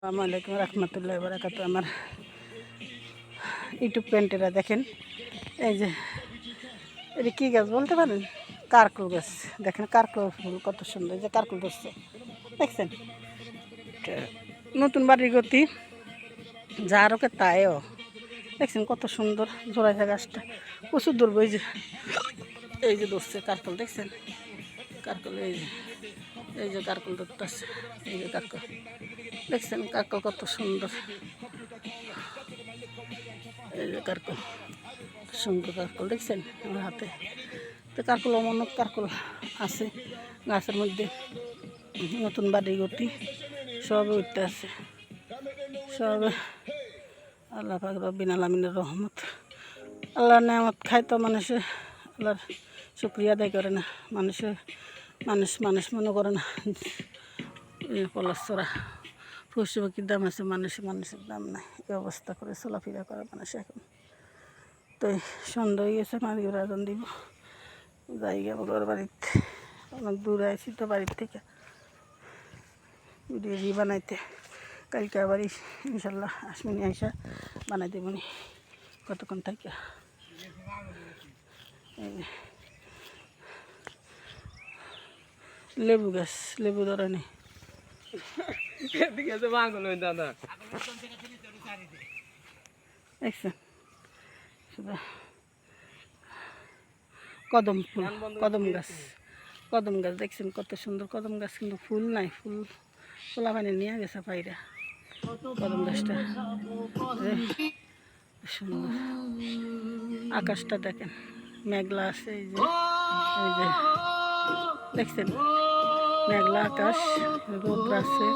আসসালামু আলাইকুম রহমতুল্লাহ বারাকাত। আমার ইউটিউব পেন্টেরা দেখেন, এই যে এটা কী গাছ বলতে পারেন? কারকুল গাছ। দেখেন কারকুল ফুল কত সুন্দর, এই যে কারকুল ধরছে দেখছেন। নতুন বাড়ির গতি যার ওকে তাইও দেখছেন কত সুন্দর জোড়াইছে গাছটা, প্রচুর ধরবো। এই যে ধরছে কারকুল দেখছেন, কারকুল এই যে কারকুল ধরতে আছে, এই যে কারকুল দেখছেন, কারকুল কত সুন্দর। এই যে কারকুল সুন্দর কারকুল দেখছেন আমার হাতে। তো কারকুল অমন কারকুল আছে গাছের মধ্যে, নতুন বাড়ি গতি সব উঠতে আছে, সব আল্লাহ পাক রব্বিল আলামিনের রহমত। আল্লাহর নেয়ামত খায় তো মানুষে আল্লাহর শুকরিয়া আদায় করে না। মানুষ মনে করে না পলাশরা পশু পাখির দাম আছে, মানুষের দাম নাই। এই অবস্থা করে চলাফেরা করে মানুষ এখন। তো সন্ধ্যা হয়ে গেছে, মাগরিবের আজান দিব, জায়গা বলার বাড়িতে অনেক দূরে আছি তো বাড়ির থেকে ভিডিও বানাইতে। কালকে আবার ইনশাল্লাহ আসমিনি আইসা বানাই দেবনি কতক্ষণ থেকে। লেবু গাছ, লেবু ধরে নেই দেখছেন, শুধু কদম ফুল, কদম গাছ দেখছেন কত সুন্দর কদম গাছ, কিন্তু ফুল নাই। ফুলা পানি নিয়ে গেছে পাইরা কদম গাছটা সুন্দর। আকাশটা দেখেন মেঘলা আছে, এই যে দেখছেন মেঘলা আকাশ, রোদ্র আছে,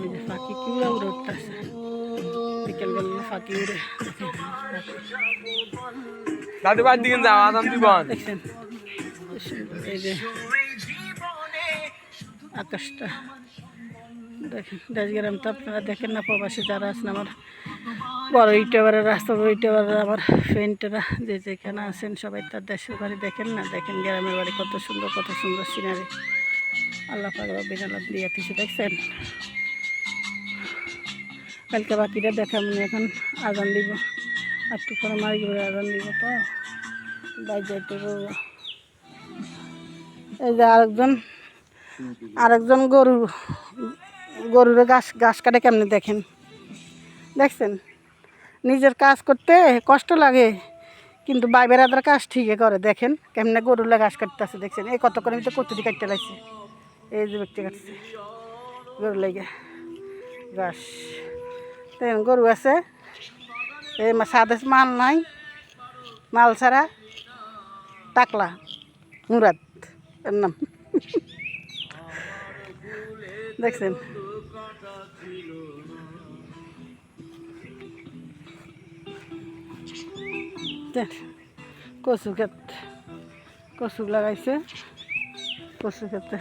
এই যে পাখি কি উড়ে উঠতেছে বিকেলবেলা, পাখি উড়ে দেখছেন। এই যে আকাশটা দেখেন, দেশগ্রাম তো আপনারা দেখেন না, প্রবাসী যারা আছেন আমার বড় ইউটিউবারের, রাস্তার ইউটিউবারের, আমার ফ্রেন্ডেরা যে যেখানে আছেন সবাই তার দেশের বাড়ি দেখেন না, দেখেন গ্রামের বাড়ি কত সুন্দর সিনারি আল্লাহ পাক রব্বিল আলামিন দিয়ে দিয়েছে দেখছেন। কালকে বাকিটা দেখাবো, এখন আজান দিব, একটু পরে মাগরিবের আজান দিব, তো বাইরে যাইতে বলবো। এই যে আরেকজন গরুর ঘাস কাটে কেমনে দেখেন, দেখছেন। নিজের কাজ করতে কষ্ট লাগে, কিন্তু বাইবেরাদার কাজ ঠিকই করে। দেখেন কেমনে গরুরা ঘাস কাটতে আছে দেখছেন। এই কত করে তো কতটি কাটতে লাগছে, এই যে ব্যক্তি কাটছে গরু লাগে ঘাস। দেখেন গরু আছে, এই সাদে মাল নাই, মাল ছাড়া টাকলা মুরাদ এর নাম দেখছেন। কচু লাগাইছে, কচু ক্ষেত্রে